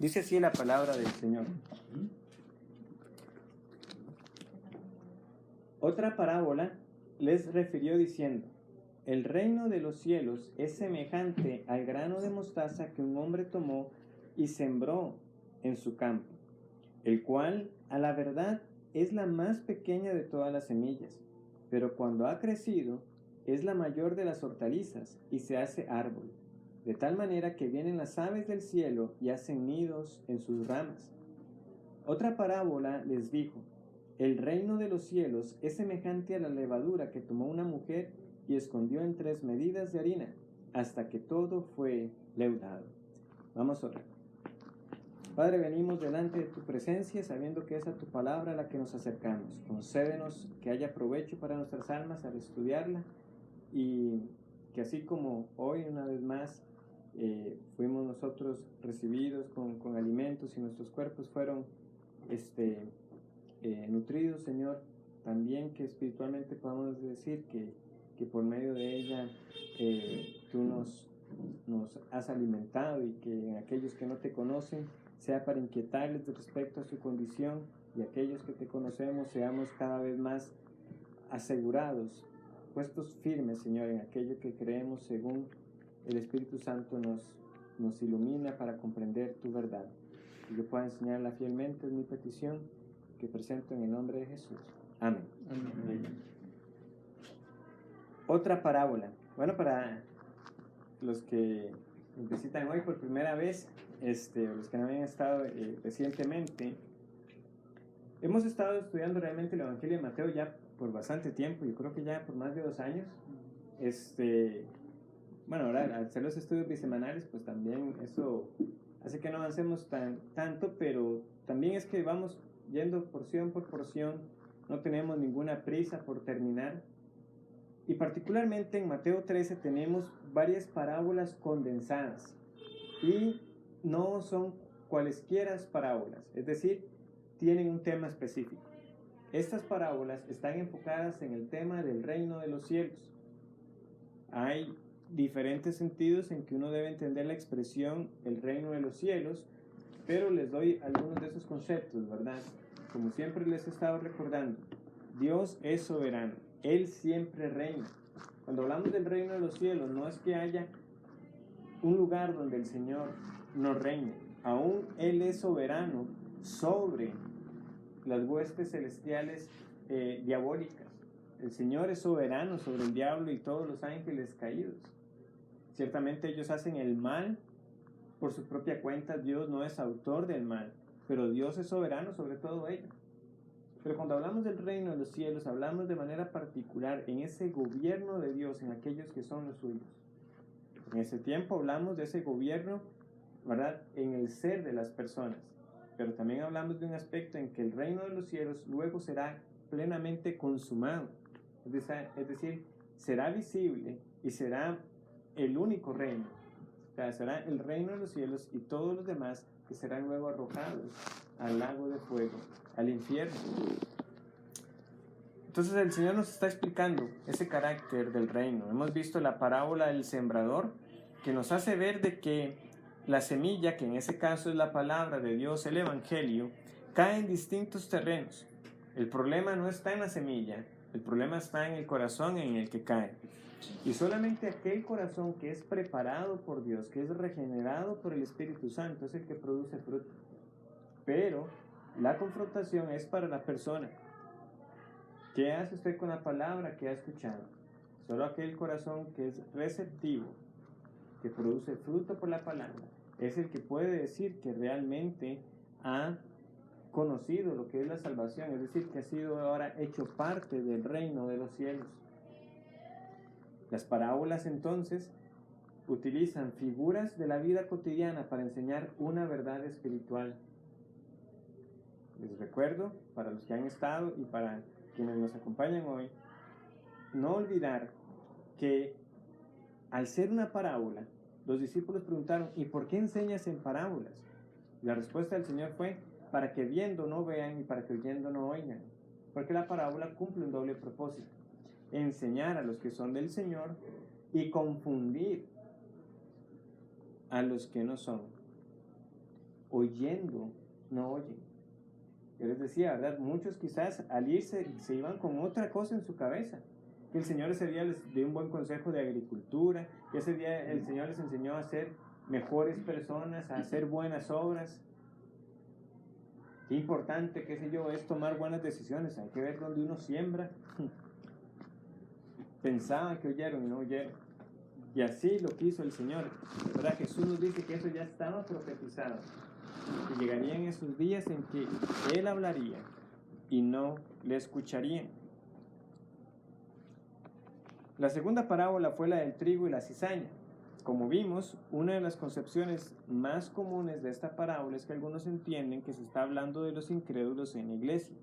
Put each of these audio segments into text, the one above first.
Dice así la palabra del Señor. Otra parábola les refirió diciendo: el reino de los cielos es semejante al grano de mostaza que un hombre tomó y sembró en su campo, el cual, a la verdad, es la más pequeña de todas las semillas, pero cuando ha crecido, es la mayor de las hortalizas y se hace árbol, de tal manera que vienen las aves del cielo y hacen nidos en sus ramas. Otra parábola les dijo: el reino de los cielos es semejante a la levadura que tomó una mujer y escondió en 3 medidas de harina, hasta que todo fue leudado. Vamos a orar. Padre, venimos delante de tu presencia, sabiendo que es a tu palabra a la que nos acercamos. Concédenos que haya provecho para nuestras almas al estudiarla, y que así como hoy una vez más fuimos nosotros recibidos con alimentos y nuestros cuerpos fueron nutridos, Señor, también que espiritualmente podamos decir que por medio de ella tú nos has alimentado, y que en aquellos que no te conocen sea para inquietarles respecto a su condición, y aquellos que te conocemos seamos cada vez más asegurados, puestos firmes, Señor, en aquello que creemos según el Espíritu Santo nos ilumina para comprender tu verdad. Y yo pueda enseñarla fielmente, es mi petición que presento en el nombre de Jesús. Amén. Amén. Otra parábola. Bueno, para los que nos visitan hoy por primera vez, los que no habían estado recientemente, hemos estado estudiando realmente el Evangelio de Mateo ya por bastante tiempo, yo creo que ya por más de 2 años. Bueno, ahora al hacer los estudios bisemanales, pues también eso hace que no avancemos tanto, pero también es que vamos yendo porción por porción, no tenemos ninguna prisa por terminar. Y particularmente en Mateo 13 tenemos varias parábolas condensadas, y no son cualesquiera parábolas, es decir, tienen un tema específico. Estas parábolas están enfocadas en el tema del reino de los cielos. Hay diferentes sentidos en que uno debe entender la expresión el reino de los cielos, pero les doy algunos de esos conceptos, ¿verdad? Como siempre les he estado recordando, Dios es soberano, Él siempre reina. Cuando hablamos del reino de los cielos, no es que haya un lugar donde el Señor no reine, aún Él es soberano sobre las huestes celestiales diabólicas. El Señor es soberano sobre el diablo y todos los ángeles caídos. Ciertamente ellos hacen el mal por su propia cuenta. Dios no es autor del mal, pero Dios es soberano sobre todo ello. Pero cuando hablamos del reino de los cielos, hablamos de manera particular en ese gobierno de Dios en aquellos que son los suyos. En ese tiempo hablamos de ese gobierno, ¿verdad?, en el ser de las personas. Pero también hablamos de un aspecto en que el reino de los cielos luego será plenamente consumado. Es decir, será visible y será el único reino. O sea, será el reino de los cielos y todos los demás que serán luego arrojados al lago de fuego, al infierno. Entonces el Señor nos está explicando ese carácter del reino. Hemos visto la parábola del sembrador, que nos hace ver de que la semilla, que en ese caso es la palabra de Dios, el Evangelio, cae en distintos terrenos. El problema no está en la semilla, el problema está en el corazón en el que cae. Y solamente aquel corazón que es preparado por Dios, que es regenerado por el Espíritu Santo, es el que produce fruto. Pero la confrontación es para la persona. ¿Qué hace usted con la palabra que ha escuchado? Solo aquel corazón que es receptivo, que produce fruto por la palabra, es el que puede decir que realmente ha conocido lo que es la salvación, es decir, que ha sido ahora hecho parte del reino de los cielos. Las parábolas entonces utilizan figuras de la vida cotidiana para enseñar una verdad espiritual. Les recuerdo, para los que han estado y para quienes nos acompañan hoy, no olvidar que al ser una parábola, los discípulos preguntaron: ¿y por qué enseñas en parábolas? La respuesta del Señor fue: para que viendo no vean y para que oyendo no oigan. Porque la parábola cumple un doble propósito: enseñar a los que son del Señor y confundir a los que no son. oyendo no oyen. Yo les decía, ¿verdad? Muchos quizás al irse se iban con otra cosa en su cabeza. Que el Señor ese día les dio un buen consejo de agricultura, que ese día el Señor les enseñó a ser mejores personas, a hacer buenas obras. Qué importante, qué sé yo, es tomar buenas decisiones. Hay que ver dónde uno siembra. Pensaban que oyeron y no oyeron. Y así lo quiso el Señor. ¿Verdad? Jesús nos dice que eso ya estaba profetizado. Que llegarían esos días en que Él hablaría y no le escucharían. La segunda parábola fue la del trigo y la cizaña. Como vimos, una de las concepciones más comunes de esta parábola es que algunos entienden que se está hablando de los incrédulos en la iglesia.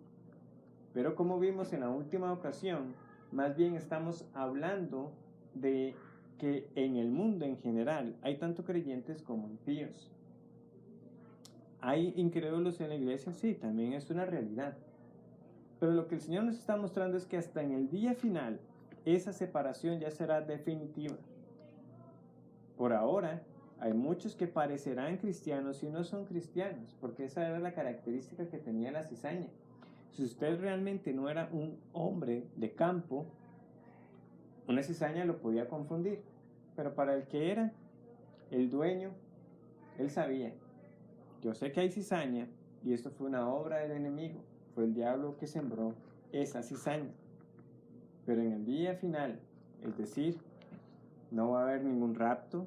Pero como vimos en la última ocasión, más bien estamos hablando de que en el mundo en general hay tanto creyentes como impíos. ¿Hay incrédulos en la iglesia? Sí, también es una realidad. Pero lo que el Señor nos está mostrando es que hasta en el día final, esa separación ya será definitiva. Por ahora, hay muchos que parecerán cristianos y no son cristianos, porque esa era la característica que tenía la cizaña. Si usted realmente no era un hombre de campo, una cizaña lo podía confundir. Pero para el que era el dueño, él sabía. Yo sé que hay cizaña y esto fue una obra del enemigo. Fue el diablo que sembró esa cizaña. Pero en el día final, es decir, no va a haber ningún rapto,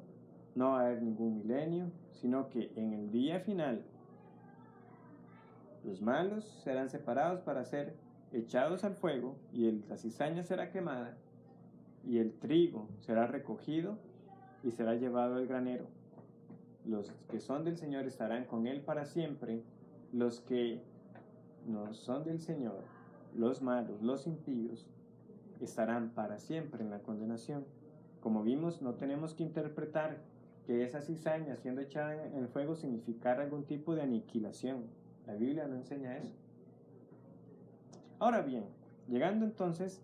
no va a haber ningún milenio, sino que en el día final, los malos serán separados para ser echados al fuego y la cizaña será quemada y el trigo será recogido y será llevado al granero. Los que son del Señor estarán con Él para siempre. Los que no son del Señor, los malos, los impíos, estarán para siempre en la condenación. Como vimos, no tenemos que interpretar que esa cizaña siendo echada en el fuego significara algún tipo de aniquilación. La Biblia no enseña eso. Ahora bien, llegando entonces,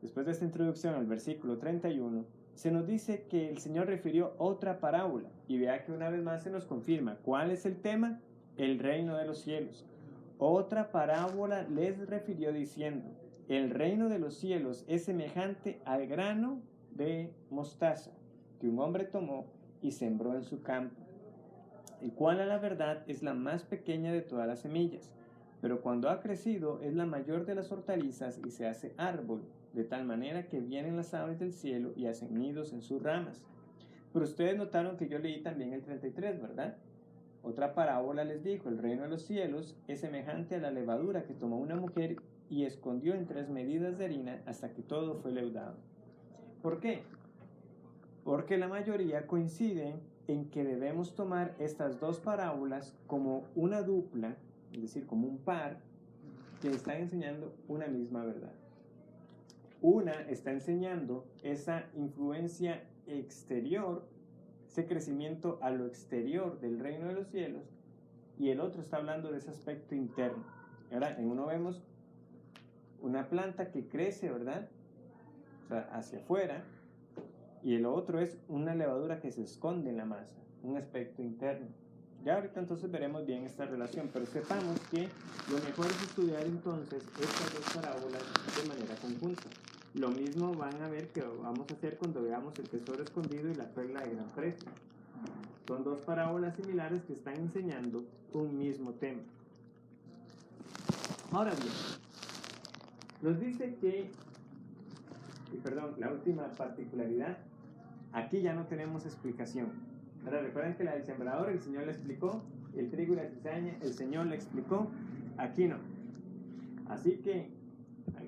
después de esta introducción al versículo 31, se nos dice que el Señor refirió otra parábola. Y vea que una vez más se nos confirma. ¿Cuál es el tema? El reino de los cielos. Otra parábola les refirió diciendo: el reino de los cielos es semejante al grano de mostaza que un hombre tomó y sembró en su campo, el cual a la verdad es la más pequeña de todas las semillas, pero cuando ha crecido es la mayor de las hortalizas y se hace árbol, de tal manera que vienen las aves del cielo y hacen nidos en sus ramas. Pero ustedes notaron que yo leí también el 33, ¿verdad? Otra parábola les dijo: el reino de los cielos es semejante a la levadura que tomó una mujer y escondió en 3 medidas de harina hasta que todo fue leudado. ¿Por qué? Porque la mayoría coinciden en que debemos tomar estas dos parábolas como una dupla, es decir, como un par, que están enseñando una misma verdad. Una está enseñando esa influencia exterior, ese crecimiento a lo exterior del reino de los cielos, y el otro está hablando de ese aspecto interno. Ahora, en uno vemos una planta que crece, ¿verdad? O sea, hacia afuera, y el otro es una levadura que se esconde en la masa, un aspecto interno. Ya ahorita entonces veremos bien esta relación, pero sepamos que lo mejor es estudiar entonces estas dos parábolas de manera conjunta. Lo mismo van a ver que vamos a hacer cuando veamos el tesoro escondido y la perla de gran precio. Son dos parábolas similares que están enseñando un mismo tema. Ahora bien, nos dice que, la última particularidad, aquí ya no tenemos explicación. Ahora recuerden que la del sembrador el Señor le explicó, el trigo y la cizaña el Señor le explicó, aquí no. Así que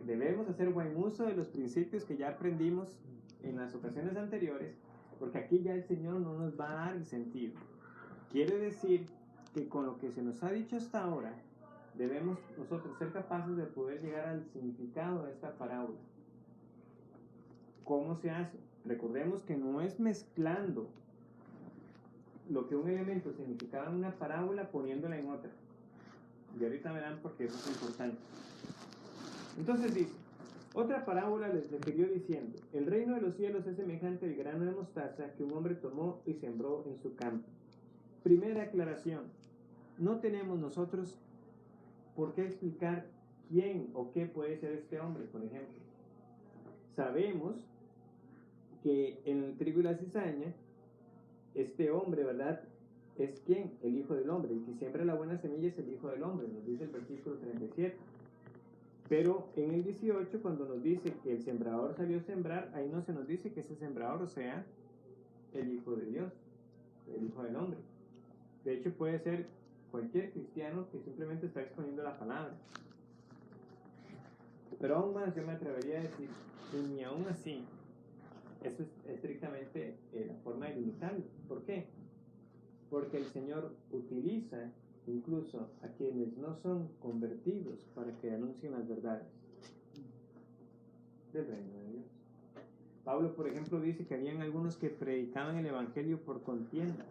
debemos hacer buen uso de los principios que ya aprendimos en las ocasiones anteriores, porque aquí ya el Señor no nos va a dar el sentido. Quiere decir que con lo que se nos ha dicho hasta ahora, debemos nosotros ser capaces de poder llegar al significado de esta parábola. ¿Cómo se hace? Recordemos que no es mezclando lo que un elemento significaba en una parábola poniéndola en otra. Y ahorita verán por qué eso es importante. Entonces dice: otra parábola les refirió diciendo: el reino de los cielos es semejante al grano de mostaza que un hombre tomó y sembró en su campo. Primera aclaración: no tenemos nosotros por qué explicar quién o qué puede ser este hombre, por ejemplo. Sabemos que en el trigo y la cizaña, este hombre, ¿verdad? ¿Es quién? El Hijo del Hombre. El que siembra la buena semilla es el Hijo del Hombre, nos dice el versículo 37. Pero en el 18, cuando nos dice que el sembrador salió a sembrar, ahí no se nos dice que ese sembrador sea el Hijo de Dios, el Hijo del Hombre. De hecho, puede ser cualquier cristiano que simplemente está exponiendo la palabra. Pero aún más, yo me atrevería a decir que ni aún así, eso es estrictamente la forma de limitarlo. ¿Por qué? Porque el Señor utiliza incluso a quienes no son convertidos para que anuncien las verdades del reino de Dios. Pablo, por ejemplo, dice que habían algunos que predicaban el evangelio por contienda.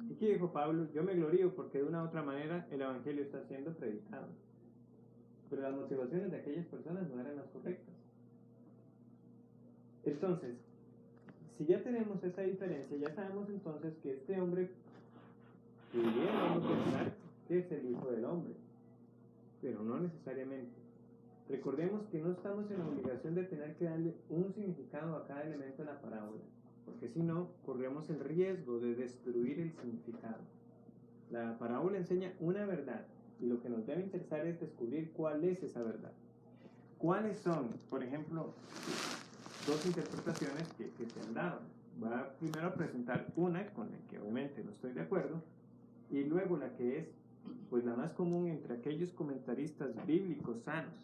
¿Y qué dijo Pablo? Yo me glorío porque de una u otra manera el evangelio está siendo predicado. Pero las motivaciones de aquellas personas no eran las correctas. Entonces, si ya tenemos esa diferencia, ya sabemos entonces que este hombre pudiéramos pensar que es el Hijo del Hombre, pero no necesariamente. Recordemos que no estamos en la obligación de tener que darle un significado a cada elemento de la parábola, porque si no, corremos el riesgo de destruir el significado. La parábola enseña una verdad, y lo que nos debe interesar es descubrir cuál es esa verdad. ¿Cuáles son, por ejemplo, dos interpretaciones que se han dado? Voy a primero presentar una con la que obviamente no estoy de acuerdo, y luego la que es pues la más común entre aquellos comentaristas bíblicos sanos.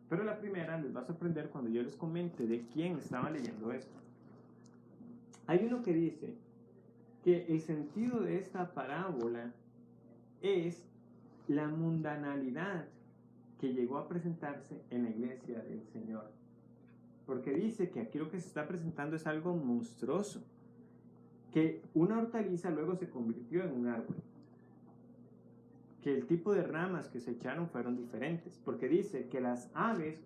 Pero la primera les va a sorprender cuando yo les comente de quién estaba leyendo esto. Hay uno que dice que el sentido de esta parábola es la mundanalidad que llegó a presentarse en la iglesia del Señor. Porque dice que aquí lo que se está presentando es algo monstruoso, que una hortaliza luego se convirtió en un árbol, que el tipo de ramas que se echaron fueron diferentes, porque dice que las aves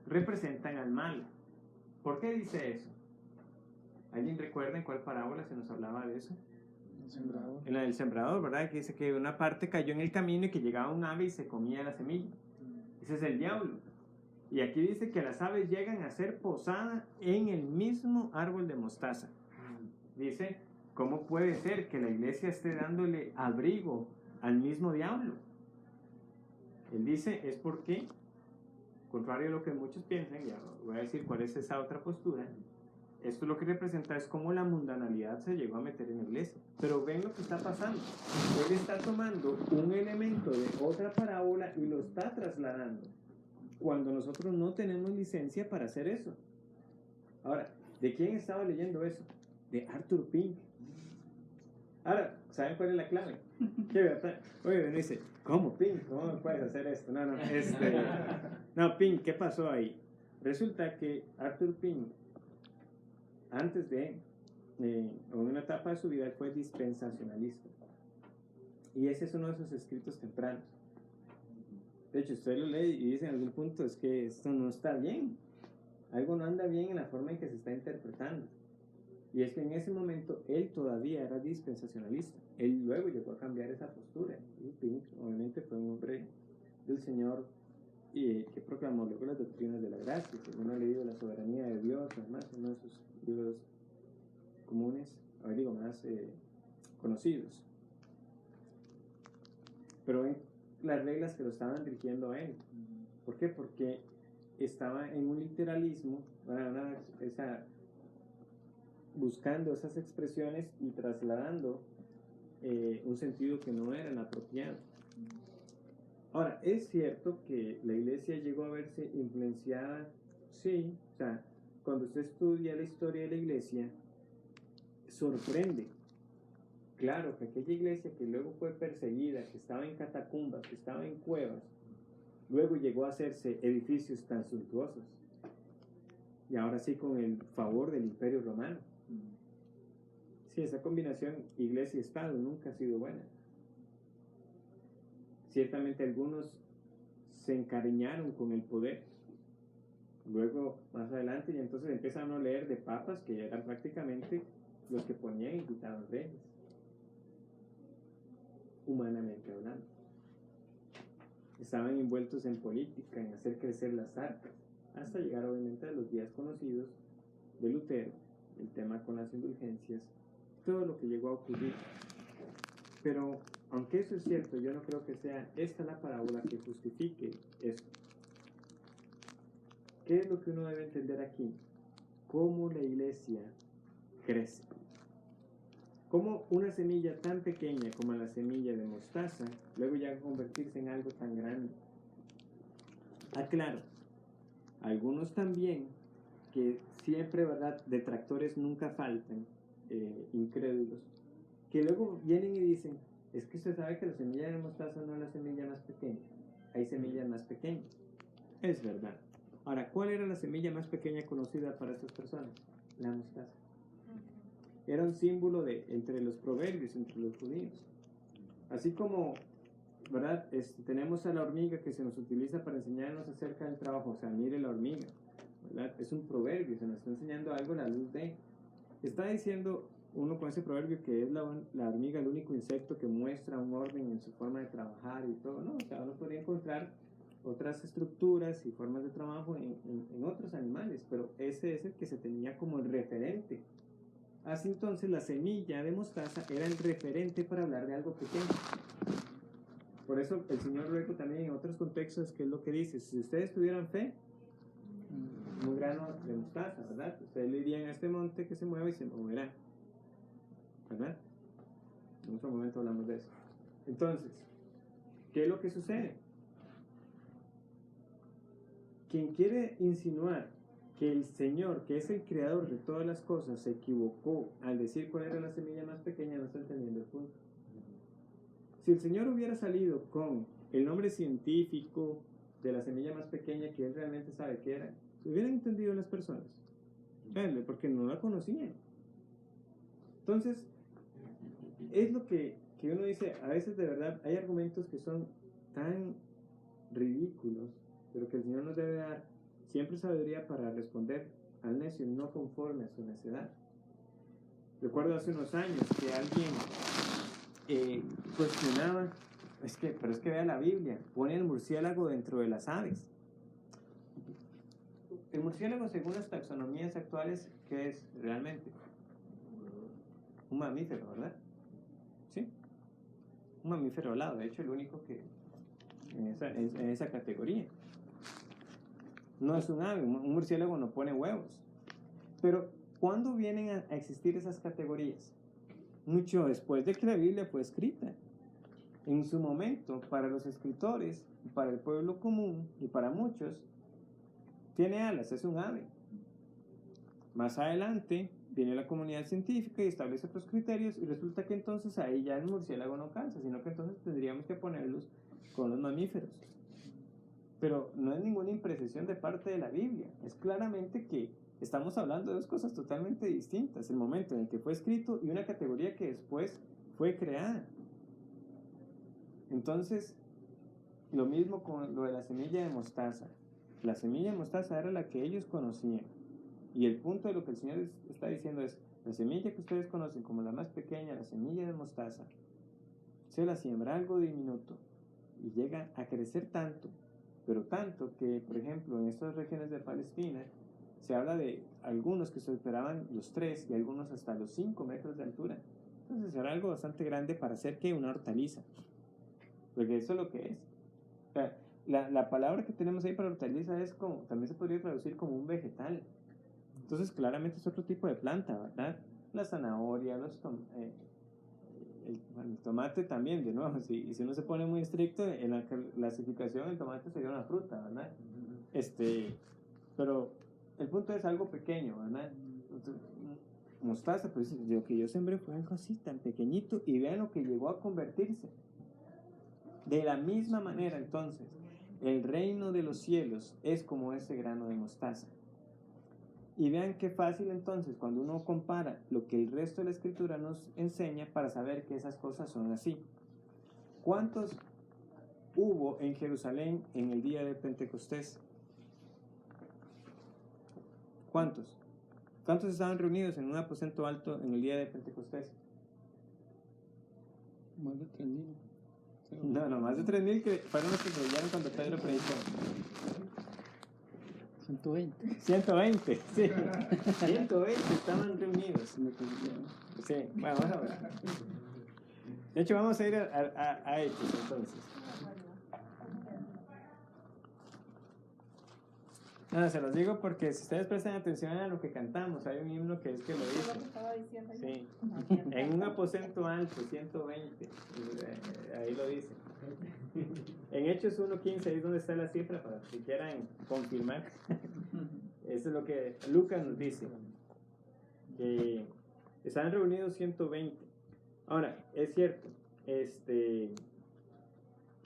representan al mal. ¿Por qué dice eso? ¿Alguien recuerda en cuál parábola se nos hablaba de eso? En la del sembrador, ¿verdad? Que dice que una parte cayó en el camino y que llegaba un ave y se comía la semilla. Ese es el diablo. Y aquí dice que las aves llegan a ser posadas en el mismo árbol de mostaza. Dice, ¿cómo puede ser que la iglesia esté dándole abrigo al mismo diablo? Él dice, es porque, contrario a lo que muchos piensan, ya voy a decir cuál es esa otra postura, esto lo que representa es cómo la mundanalidad se llegó a meter en la iglesia. Pero ven lo que está pasando. Él está tomando un elemento de otra parábola y lo está trasladando, cuando nosotros no tenemos licencia para hacer eso. Ahora, ¿de quién estaba leyendo eso? De Arthur Pink. Ahora, ¿saben cuál es la clave? ¿Qué verdad? Oye, me dice, ¿cómo Pink? ¿Cómo puedes hacer esto? No, Pink, ¿qué pasó ahí? Resulta que Arthur Pink, antes de, en una etapa de su vida, fue dispensacionalista. Y ese es uno de sus escritos tempranos. De hecho, usted lo lee y dice en algún punto, es que esto no está bien. Algo no anda bien en la forma en que se está interpretando. Y es que en ese momento él todavía era dispensacionalista. Él luego llegó a cambiar esa postura. Y Pink, obviamente, fue un hombre del Señor y que proclamó luego las doctrinas de la gracia. Que uno ha leído La soberanía de Dios, además, uno de sus libros comunes, más conocidos. Pero ven las reglas que lo estaban dirigiendo a él. ¿Por qué? Porque estaba en un literalismo, buscando esas expresiones y trasladando un sentido que no era el apropiado. Ahora, es cierto que la iglesia llegó a verse influenciada, sí, o sea, cuando usted estudia la historia de la iglesia, sorprende. Claro que aquella iglesia que luego fue perseguida, que estaba en catacumbas, que estaba en cuevas, luego llegó a hacerse edificios tan suntuosos. Y ahora sí con el favor del Imperio Romano. Sí, esa combinación iglesia y Estado nunca ha sido buena. Ciertamente algunos se encariñaron con el poder. Luego, más adelante, y entonces empiezan a leer de papas que eran prácticamente los que ponían y quitaban reyes. humanamente hablando. Estaban envueltos en política, en hacer crecer las arcas, hasta llegar obviamente a los días conocidos de Lutero, el tema con las indulgencias, todo lo que llegó a ocurrir. Pero, aunque eso es cierto, yo no creo que sea esta la parábola que justifique esto. ¿Qué es lo que uno debe entender aquí? Cómo la iglesia crece. Cómo una semilla tan pequeña como la semilla de mostaza luego llega a convertirse en algo tan grande. Aclaro, algunos también, que siempre, ¿verdad?, detractores nunca faltan, incrédulos, que luego vienen y dicen, es que usted sabe que la semilla de mostaza no es la semilla más pequeña, hay semillas más pequeñas. Es verdad. Ahora, ¿cuál era la semilla más pequeña conocida para estas personas? La mostaza. Era un símbolo entre los proverbios, entre los judíos. Así como, ¿verdad?, tenemos a la hormiga que se nos utiliza para enseñarnos acerca del trabajo. O sea, mire la hormiga, ¿verdad? Es un proverbio, se nos está enseñando algo a la luz de. Está diciendo uno con ese proverbio que es la hormiga el único insecto que muestra un orden en su forma de trabajar y todo, ¿no? O sea, uno podría encontrar otras estructuras y formas de trabajo en otros animales, pero ese es el que se tenía como el referente. Así entonces la semilla de mostaza era el referente para hablar de algo pequeño. Por eso el Señor luego también en otros contextos, ¿qué es lo que dice? Si ustedes tuvieran fe, un grano de mostaza, ¿verdad? Ustedes le dirían a este monte que se mueva y se moverá, ¿verdad? En otro momento hablamos de eso. Entonces, ¿qué es lo que sucede? Quien quiere insinuar que el Señor, que es el creador de todas las cosas, se equivocó al decir cuál era la semilla más pequeña, no está entendiendo el punto. Si el Señor hubiera salido con el nombre científico de la semilla más pequeña que él realmente sabe que era, lo hubieran entendido las personas, porque no la conocían. Entonces, es lo que uno dice, a veces de verdad hay argumentos que son tan ridículos, pero que el Señor nos debe dar siempre sabiduría para responder al necio, no conforme a su necedad. Recuerdo hace unos años que alguien cuestionaba, pero es que vea la Biblia, pone el murciélago dentro de las aves. El murciélago, según las taxonomías actuales, ¿qué es realmente? Un mamífero, ¿verdad? ¿Sí? Un mamífero alado, de hecho el único que en esa categoría. No es un ave, un murciélago no pone huevos. Pero, ¿cuándo vienen a existir esas categorías? Mucho después de que la Biblia fue escrita. En su momento, para los escritores, para el pueblo común y para muchos, tiene alas, es un ave. Más adelante viene la comunidad científica y establece otros criterios y resulta que entonces ahí ya el murciélago no calza, sino que entonces tendríamos que ponerlos con los mamíferos. Pero no es ninguna imprecisión de parte de la Biblia, es claramente que estamos hablando de dos cosas totalmente distintas, el momento en el que fue escrito y una categoría que después fue creada. Entonces, lo mismo con lo de la semilla de mostaza. La semilla de mostaza era la que ellos conocían. Y el punto de lo que el Señor está diciendo es, la semilla que ustedes conocen como la más pequeña, la semilla de mostaza, se la siembra algo diminuto y llega a crecer tanto, pero tanto que, por ejemplo, en estas regiones de Palestina, se habla de algunos que superaban los 3 y algunos hasta los 5 metros de altura. Entonces era algo bastante grande para hacer que una hortaliza. Porque eso es lo que es. O sea, la palabra que tenemos ahí para hortaliza es como, también se podría traducir como un vegetal. Entonces claramente es otro tipo de planta, ¿verdad? La zanahoria, el tomate también, de nuevo, si uno se pone muy estricto en la clasificación, el tomate sería una fruta, ¿verdad? Pero el punto es algo pequeño, ¿verdad? Entonces, mostaza, pues lo que yo sembré fue algo así, tan pequeñito, y vean lo que llegó a convertirse. De la misma manera, entonces, el reino de los cielos es como ese grano de mostaza. Y vean qué fácil entonces cuando uno compara lo que el resto de la escritura nos enseña para saber que esas cosas son así. ¿Cuántos hubo en Jerusalén en el día de Pentecostés? ¿Cuántos? ¿Cuántos estaban reunidos en un aposento alto en el día de Pentecostés? Más de 3,000. No, más de 3.000 que fueron los que creyeron cuando Pedro predicó. 120, sí. 120 estaban reunidos. Sí, bueno, vamos a ver. De hecho, vamos a ir a Hechos entonces. No, se los digo porque si ustedes prestan atención a lo que cantamos, hay un himno que es que lo dice. Sí. En un aposento alto, 120. Ahí lo dice. En Hechos 1.15, ahí es donde está la cifra para si quieran confirmar. Eso es lo que Lucas nos dice. Que están reunidos 120. Ahora, es cierto,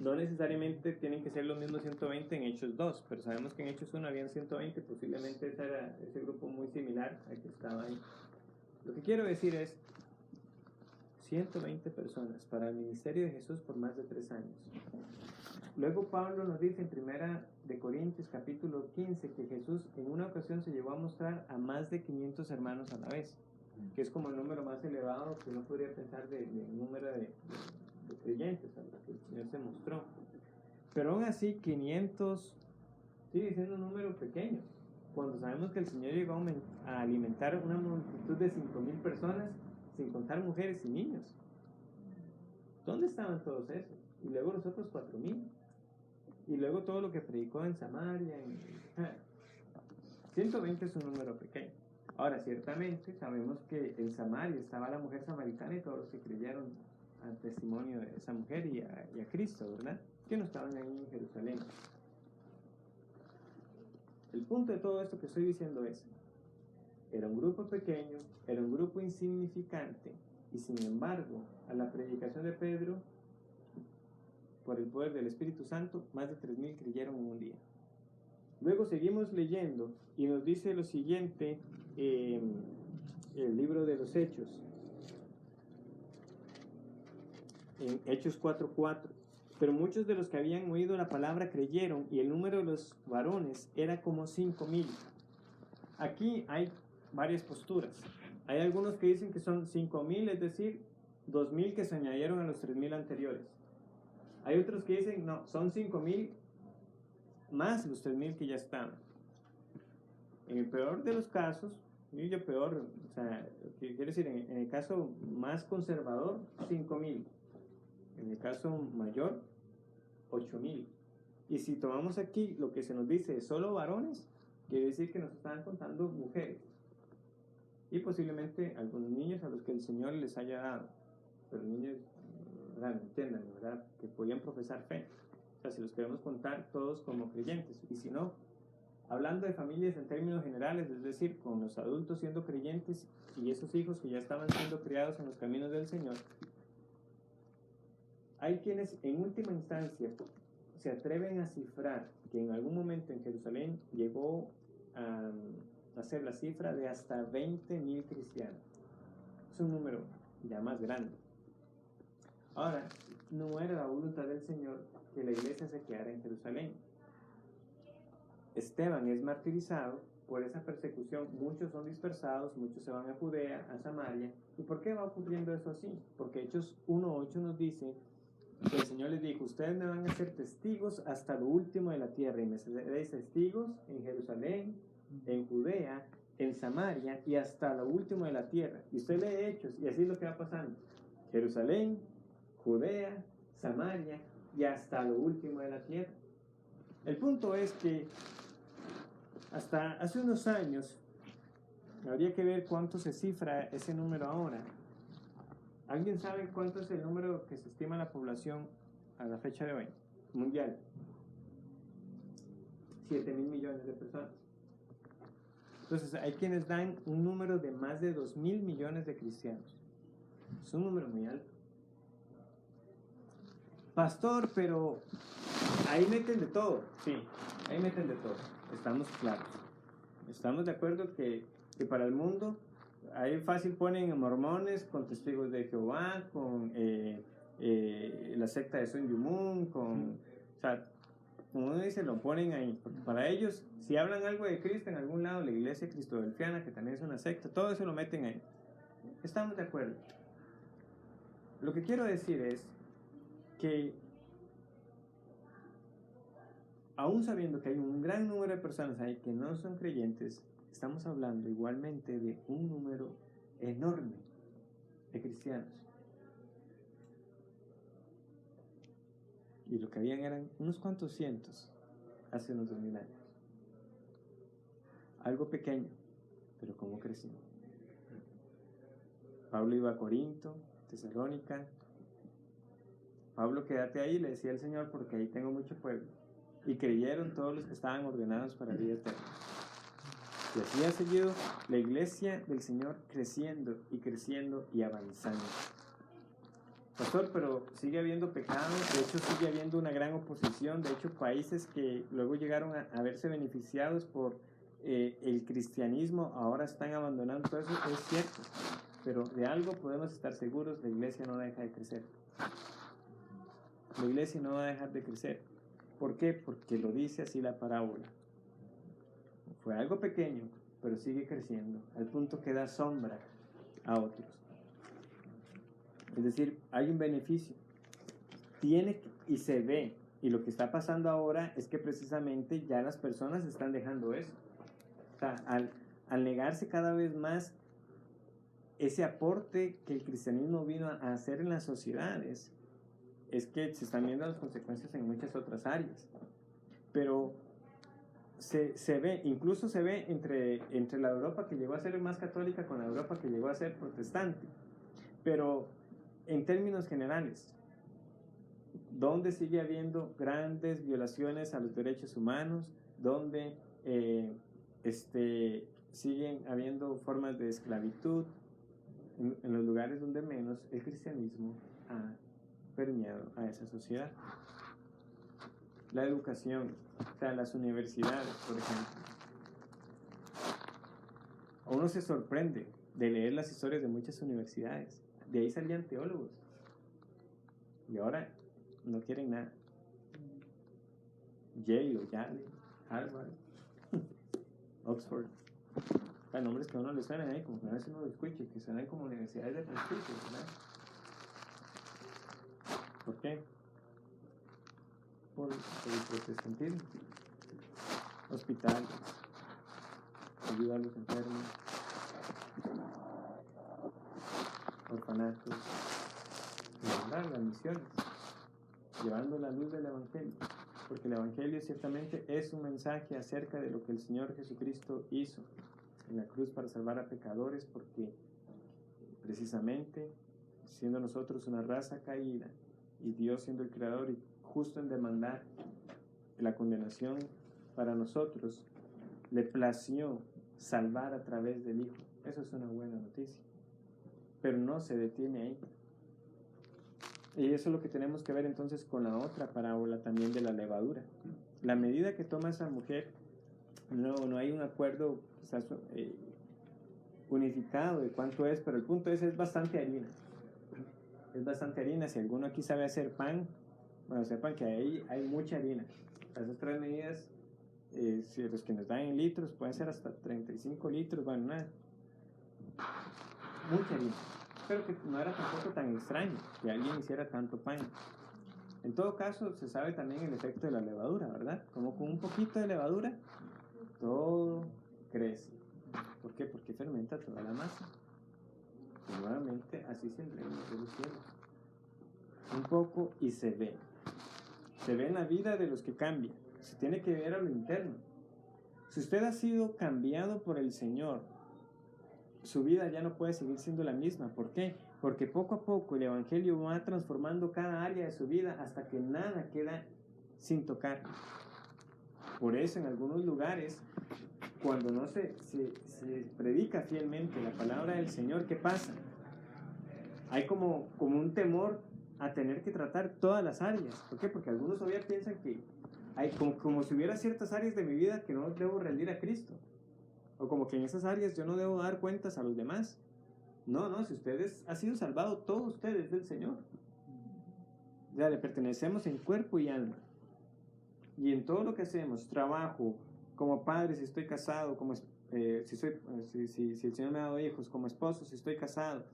no necesariamente tienen que ser los mismos 120 en Hechos 2, pero sabemos que en Hechos 1 habían 120, posiblemente ese grupo muy similar al que estaba ahí. Lo que quiero decir es 120 personas para el ministerio de Jesús por más de 3 años. Luego Pablo nos dice en 1 Corintios capítulo 15 que Jesús en una ocasión se llevó a mostrar a más de 500 hermanos a la vez, que es como el número más elevado que uno podría pensar de número de creyentes a los que el Señor se mostró. Pero aún así 500 sigue siendo un número pequeño, cuando sabemos que el Señor llegó a alimentar una multitud de 5.000 personas, sin contar mujeres y niños. ¿Dónde estaban todos esos? Y luego los otros 4.000. Y luego todo lo que predicó en Samaria. 120 es un número pequeño. Ahora, ciertamente, sabemos que en Samaria estaba la mujer samaritana y todos los que creyeron al testimonio de esa mujer y a Cristo, ¿verdad? Que no estaban ahí en Jerusalén. El punto de todo esto que estoy diciendo es, era un grupo pequeño, era un grupo insignificante, y sin embargo, a la predicación de Pedro, por el poder del Espíritu Santo, más de 3.000 creyeron en un día. Luego seguimos leyendo y nos dice lo siguiente el libro de los Hechos, en Hechos 4:4. Pero muchos de los que habían oído la palabra creyeron, y el número de los varones era como 5.000. Aquí hay varias posturas. Hay algunos que dicen que son 5.000, es decir, 2.000 que se añadieron a los 3.000 anteriores. Hay otros que dicen, no, son 5.000 más los 3.000 que ya estaban. En el peor de los casos, yo peor, o sea, quiero decir, en el caso más conservador, 5.000. En el caso mayor, 8.000. Y si tomamos aquí lo que se nos dice es solo varones, quiere decir que nos están contando mujeres. Y posiblemente algunos niños a los que el Señor les haya dado. Pero niños, ¿verdad? Entiendan, ¿verdad? Que podían profesar fe. O sea, si los queremos contar todos como creyentes. Y si no, hablando de familias en términos generales, es decir, con los adultos siendo creyentes y esos hijos que ya estaban siendo criados en los caminos del Señor, hay quienes en última instancia se atreven a cifrar que en algún momento en Jerusalén llegó a ser la cifra de hasta 20.000 cristianos. Es un número ya más grande. Ahora, no era la voluntad del Señor que la iglesia se quedara en Jerusalén. Esteban es martirizado por esa persecución, muchos son dispersados, muchos se van a Judea, a Samaria. ¿Y por qué va ocurriendo eso así? Porque Hechos 1:8 nos dice que el Señor les dijo, ustedes me van a ser testigos hasta lo último de la tierra, y me seréis testigos en Jerusalén, en Judea, en Samaria y hasta lo último de la tierra. Y usted lee Hechos y así es lo que va pasando. Jerusalén, Judea, Samaria y hasta lo último de la tierra. El punto es que hasta hace unos años, habría que ver cuánto se cifra ese número ahora. ¿Alguien sabe cuánto es el número que se estima la población a la fecha de hoy, mundial? 7.000 millones de personas. Entonces, hay quienes dan un número de más de 2.000 millones de cristianos. Es un número muy alto. Pastor, pero ahí meten de todo. Sí, ahí meten de todo. Estamos claros. Estamos de acuerdo que para el mundo, ahí fácil ponen mormones con testigos de Jehová, con la secta de Sun Yumun, o sea, como uno dice, lo ponen ahí, porque para ellos, si hablan algo de Cristo en algún lado, la iglesia cristodelfiana, que también es una secta, todo eso lo meten ahí. Estamos de acuerdo. Lo que quiero decir es que aún sabiendo que hay un gran número de personas ahí que no son creyentes, estamos hablando igualmente de un número enorme de cristianos. Y lo que habían eran unos cuantos cientos hace unos 2000 años. Algo pequeño, pero cómo creció. Pablo iba a Corinto, Tesalónica. Pablo, quédate ahí, le decía el Señor, porque ahí tengo mucho pueblo. Y creyeron todos los que estaban ordenados para vida eterna. Y así ha seguido la iglesia del Señor creciendo y avanzando. Pastor, pero sigue habiendo pecado, de hecho sigue habiendo una gran oposición, de hecho países que luego llegaron a verse beneficiados por el cristianismo ahora están abandonando todo eso, es cierto, pero de algo podemos estar seguros, la iglesia no deja de crecer. La iglesia no va a dejar de crecer. ¿Por qué? Porque lo dice así la parábola. Fue algo pequeño, pero sigue creciendo, al punto que da sombra a otros. Es decir, hay un beneficio. Y se ve. Y lo que está pasando ahora es que precisamente ya las personas están dejando eso. O sea, al negarse cada vez más ese aporte que el cristianismo vino a hacer en las sociedades, es que se están viendo las consecuencias en muchas otras áreas. Pero se ve, incluso se ve entre la Europa que llegó a ser más católica con la Europa que llegó a ser protestante. Pero en términos generales, donde sigue habiendo grandes violaciones a los derechos humanos, donde siguen habiendo formas de esclavitud, en los lugares donde menos el cristianismo ha permeado a esa sociedad. La educación, o sea, las universidades, por ejemplo. Uno se sorprende de leer las historias de muchas universidades. De ahí salían teólogos. Y ahora no quieren nada. Yale o Yale, Harvard, Oxford. O sea, nombres que a uno le suenan ahí, como que a veces uno lo escucha, que suenan como universidades de prestigio, ¿verdad? ¿Por qué? Por el protestantismo. Hospitales, ayuda a los enfermos, orfanatos, ¿verdad? Las misiones, llevando la luz del Evangelio. Porque el Evangelio ciertamente es un mensaje acerca de lo que el Señor Jesucristo hizo en la cruz para salvar a pecadores, porque precisamente siendo nosotros una raza caída y Dios siendo el creador y justo en demandar la condenación para nosotros, le plació salvar a través del Hijo. Eso es una buena noticia, pero no se detiene ahí. Y eso es lo que tenemos que ver entonces con la otra parábola también de la levadura. La medida que toma esa mujer, no hay un acuerdo quizás unificado de cuánto es, pero el punto es bastante harina. Es bastante harina. Si alguno aquí sabe hacer pan, bueno, sepan que ahí hay mucha harina. Esas 3 medidas, si los que nos dan en litros, pueden ser hasta 35 litros, bueno, nada. Mucha harina. Pero que no era tampoco tan extraño que alguien hiciera tanto pan. En todo caso, se sabe también el efecto de la levadura, ¿verdad? Como con un poquito de levadura, todo crece. ¿Por qué? Porque fermenta toda la masa. Y nuevamente, así es el reino de los cielos. Un poco y se ve. Se ve en la vida de los que cambian. Se tiene que ver a lo interno. Si usted ha sido cambiado por el Señor, su vida ya no puede seguir siendo la misma. ¿Por qué? Porque poco a poco el Evangelio va transformando cada área de su vida hasta que nada queda sin tocar. Por eso en algunos lugares, cuando no se predica fielmente la palabra del Señor, ¿qué pasa? Hay como un temor a tener que tratar todas las áreas. ¿Por qué? Porque algunos todavía piensan que hay como si hubiera ciertas áreas de mi vida que no debo rendir a Cristo. O como que en esas áreas yo no debo dar cuentas a los demás. No, si ustedes ha sido salvado, todos ustedes del Señor. Ya le pertenecemos en cuerpo y alma. Y en todo lo que hacemos, trabajo, como padre, si estoy casado, si el Señor me ha dado hijos, como esposo, si estoy casado,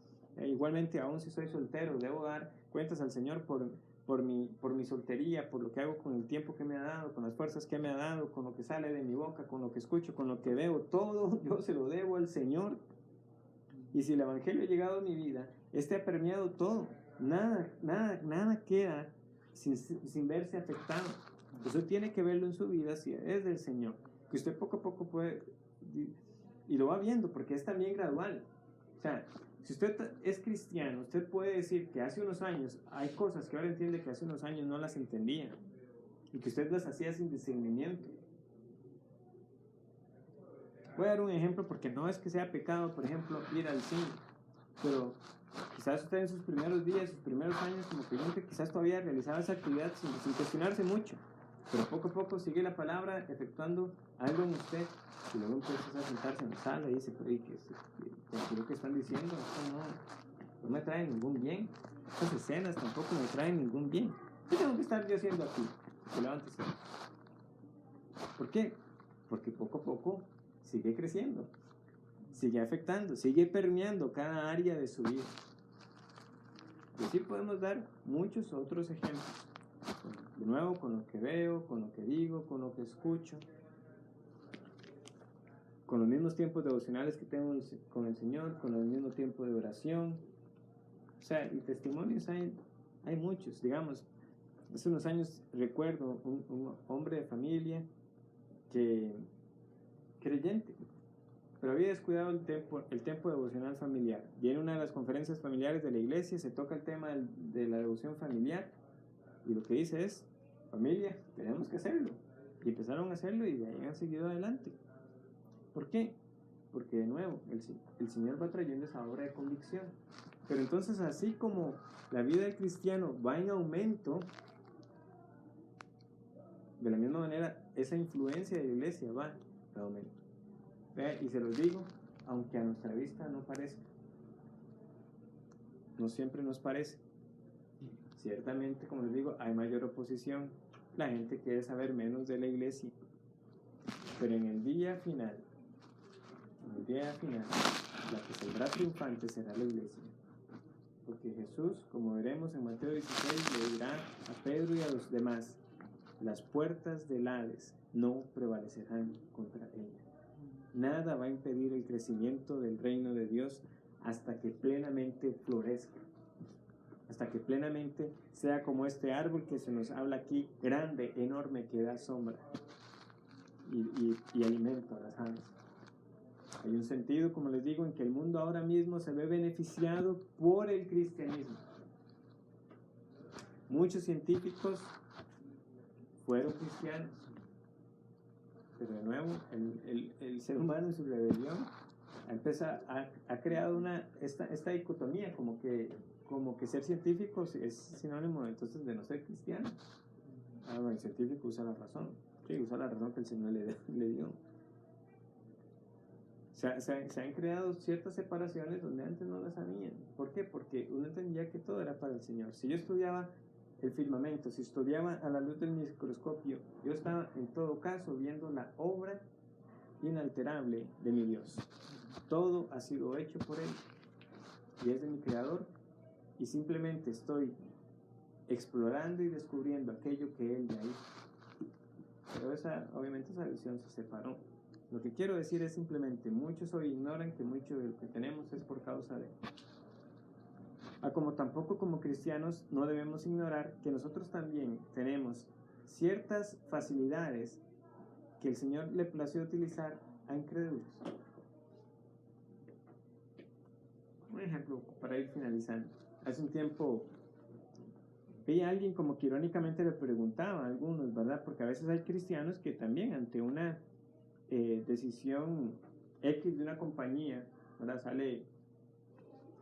Igualmente, aún si soy soltero, debo dar cuentas al Señor por mi soltería, por lo que hago con el tiempo que me ha dado, con las fuerzas que me ha dado, con lo que sale de mi boca, con lo que escucho, con lo que veo, todo yo se lo debo al Señor. Y si el Evangelio ha llegado a mi vida, este ha permeado todo. Nada queda sin verse afectado. Usted tiene que verlo en su vida si es del Señor. Que usted poco a poco puede, y lo va viendo, porque es también gradual. O sea, si usted es cristiano, usted puede decir que hace unos años hay cosas que ahora entiende que hace unos años no las entendía y que usted las hacía sin discernimiento. Voy a dar un ejemplo porque no es que sea pecado, por ejemplo, ir al cine, pero quizás usted en sus primeros días, sus primeros años como creyente, quizás todavía realizaba esa actividad sin cuestionarse mucho, pero poco a poco sigue la palabra efectuando algo en usted y luego empieza a sentarse en la sala y dice, pero ¿qué lo que están diciendo? Esto no me trae ningún bien, estas escenas tampoco me traen ningún bien. ¿Qué tengo que estar yo haciendo aquí? Que levántese. ¿Por qué? Porque poco a poco sigue creciendo, sigue afectando, sigue permeando cada área de su vida. Y así podemos dar muchos otros ejemplos. De nuevo, con lo que veo, con lo que digo, con lo que escucho, con los mismos tiempos devocionales que tengo con el Señor, con el mismo tiempo de oración. O sea, y testimonios hay muchos. Digamos, hace unos años recuerdo un hombre de familia que creyente, pero había descuidado el tiempo devocional familiar. Y en una de las conferencias familiares de la iglesia se toca el tema de la devoción familiar y lo que dice es, familia, tenemos que hacerlo. Y empezaron a hacerlo y de ahí han seguido adelante. ¿Por qué? Porque de nuevo, el Señor va trayendo esa obra de convicción. Pero entonces, así como la vida del cristiano va en aumento, de la misma manera, esa influencia de la iglesia va en aumento. Y se los digo, aunque a nuestra vista no parezca, no siempre nos parece. Ciertamente, como les digo, hay mayor oposición. La gente quiere saber menos de la iglesia. Pero en el día final, la que saldrá triunfante será la iglesia. Porque Jesús, como veremos en Mateo 16, le dirá a Pedro y a los demás, las puertas del Hades no prevalecerán contra ella. Nada va a impedir el crecimiento del reino de Dios hasta que plenamente florezca, hasta que plenamente sea como este árbol que se nos habla aquí, grande, enorme, que da sombra y alimento a las aves. Hay un sentido, como les digo, en que el mundo ahora mismo se ve beneficiado por el cristianismo. Muchos científicos fueron cristianos, pero de nuevo el ser humano en su rebelión ha creado esta dicotomía, como que ser científico es sinónimo entonces de no ser cristiano. Bueno, el científico usa la razón, sí, usa la razón que el Señor le dio. Se han creado ciertas separaciones donde antes no las habían. ¿Por qué? Porque uno entendía que todo era para el Señor. Si yo estudiaba el firmamento, si estudiaba a la luz del microscopio, yo estaba en todo caso viendo la obra inalterable de mi Dios. Todo ha sido hecho por Él y es de mi Creador, y simplemente estoy explorando y descubriendo aquello que Él ya hizo. Pero obviamente esa visión se separó. Lo que quiero decir es simplemente, muchos hoy ignoran que mucho de lo que tenemos es por causa de Él. Como tampoco como cristianos no debemos ignorar que nosotros también tenemos ciertas facilidades que el Señor le plació utilizar a incrédulos. Un ejemplo para ir finalizando. Hace un tiempo vi a alguien como que irónicamente le preguntaba a algunos, ¿verdad? Porque a veces hay cristianos que también ante una decisión X de una compañía, ¿verdad? Sale,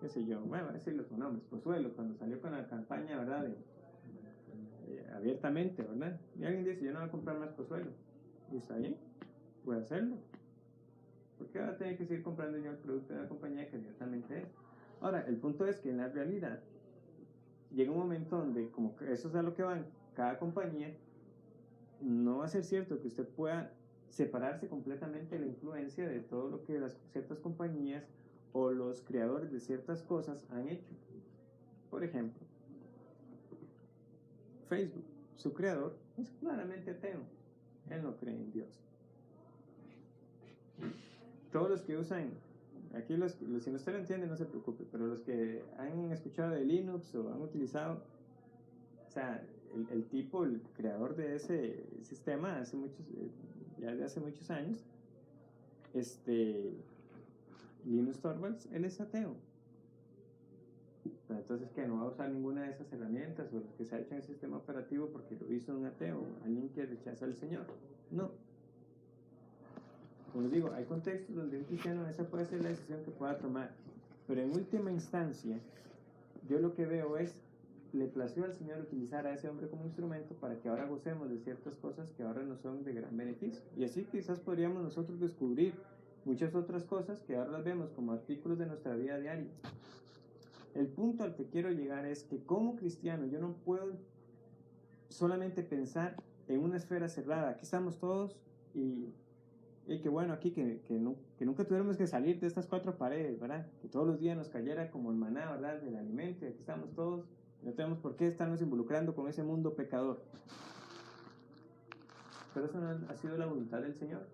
qué sé yo, bueno, voy a decirlo con nombres, Pozuelo, cuando salió con la campaña, ¿verdad? Abiertamente, ¿verdad? Y alguien dice, yo no voy a comprar más Pozuelo. Y está bien, voy a hacerlo. ¿Por qué ahora tengo que seguir comprando yo el producto de la compañía que abiertamente es? Ahora, el punto es que en la realidad llega un momento donde, como que eso es a lo que van cada compañía, no va a ser cierto que usted pueda separarse completamente de la influencia de todo lo que las ciertas compañías o los creadores de ciertas cosas han hecho. Por ejemplo, Facebook, su creador es claramente ateo. Él no cree en Dios. Todos los que usan, aquí si usted lo entiende no se preocupe, pero los que han escuchado de Linux o han utilizado, o sea, el creador de ese sistema ya de hace muchos años, Linus Torvalds, él es ateo. Entonces, que no va a usar ninguna de esas herramientas o los que se ha hecho en el sistema operativo porque lo hizo un ateo, alguien que rechaza al Señor. No. Como les digo, hay contextos donde un cristiano esa puede ser la decisión que pueda tomar, pero en última instancia, yo lo que veo es, le plació al Señor utilizar a ese hombre como instrumento para que ahora gocemos de ciertas cosas que ahora nos son de gran beneficio. Y así quizás podríamos nosotros descubrir muchas otras cosas que ahora las vemos como artículos de nuestra vida diaria. El punto al que quiero llegar es que como cristiano yo no puedo solamente pensar en una esfera cerrada. Aquí estamos todos y que bueno, aquí que nunca tuviéramos que salir de estas 4 paredes, ¿verdad? Que todos los días nos cayera como el maná, ¿verdad? Del alimento, y aquí estamos todos. No tenemos por qué estarnos involucrando con ese mundo pecador. Pero eso no ha sido la voluntad del Señor.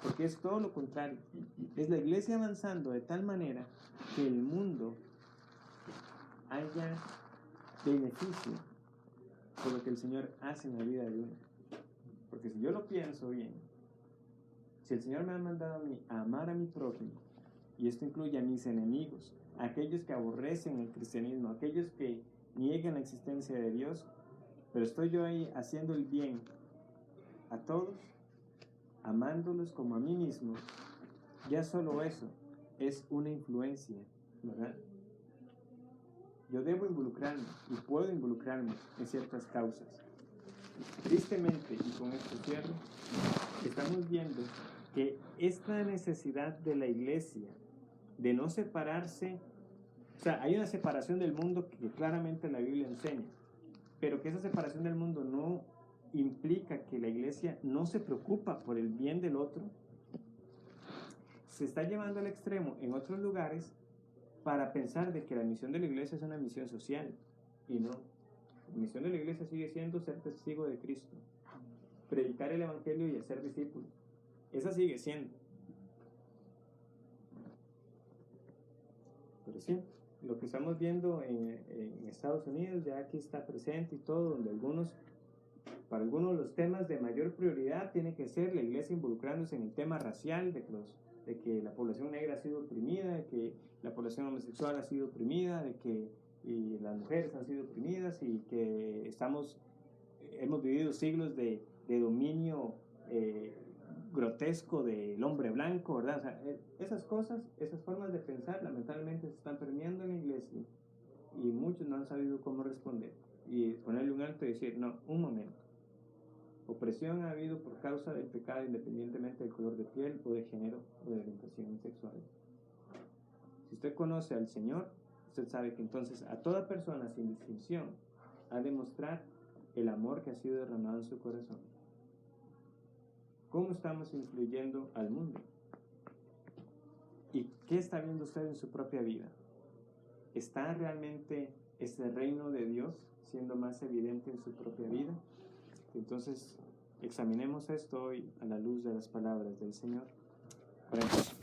Porque es todo lo contrario. Es la iglesia avanzando de tal manera que el mundo haya beneficio por lo que el Señor hace en la vida de uno. Porque si yo lo pienso bien, si el Señor me ha mandado a mí a amar a mi prójimo, y esto incluye a mis enemigos, a aquellos que aborrecen el cristianismo, a aquellos que niegan la existencia de Dios, pero estoy yo ahí haciendo el bien a todos, amándolos como a mí mismo, ya solo eso es una influencia, ¿verdad? Yo debo involucrarme y puedo involucrarme en ciertas causas. Tristemente, y con esto cierro, estamos viendo que esta necesidad de la iglesia de no separarse, o sea, hay una separación del mundo que claramente la Biblia enseña, pero que esa separación del mundo no implica que la iglesia no se preocupa por el bien del otro, se está llevando al extremo en otros lugares para pensar de que la misión de la iglesia es una misión social, y no. La misión de la iglesia sigue siendo ser testigo de Cristo, predicar el evangelio y hacer discípulos. Esa sigue siendo. Pero sí, lo que estamos viendo en Estados Unidos ya aquí está presente y todo, donde para algunos los temas de mayor prioridad tiene que ser la iglesia involucrándose en el tema racial, de que la población negra ha sido oprimida, de que la población homosexual ha sido oprimida, de que las mujeres han sido oprimidas y que hemos vivido siglos de dominio grotesco del hombre blanco, ¿verdad? O sea, esas cosas, esas formas de pensar lamentablemente se están permeando en la iglesia y muchos no han sabido cómo responder y ponerle un alto y decir, no, un momento. Opresión ha habido por causa del pecado independientemente del color de piel o de género o de orientación sexual. Si usted conoce al Señor, usted sabe que entonces a toda persona sin distinción ha de mostrar el amor que ha sido derramado en su corazón. ¿Cómo estamos influyendo al mundo? ¿Y qué está viendo usted en su propia vida? ¿Está realmente este reino de Dios siendo más evidente en su propia vida? Entonces, examinemos esto hoy a la luz de las palabras del Señor. Oremos.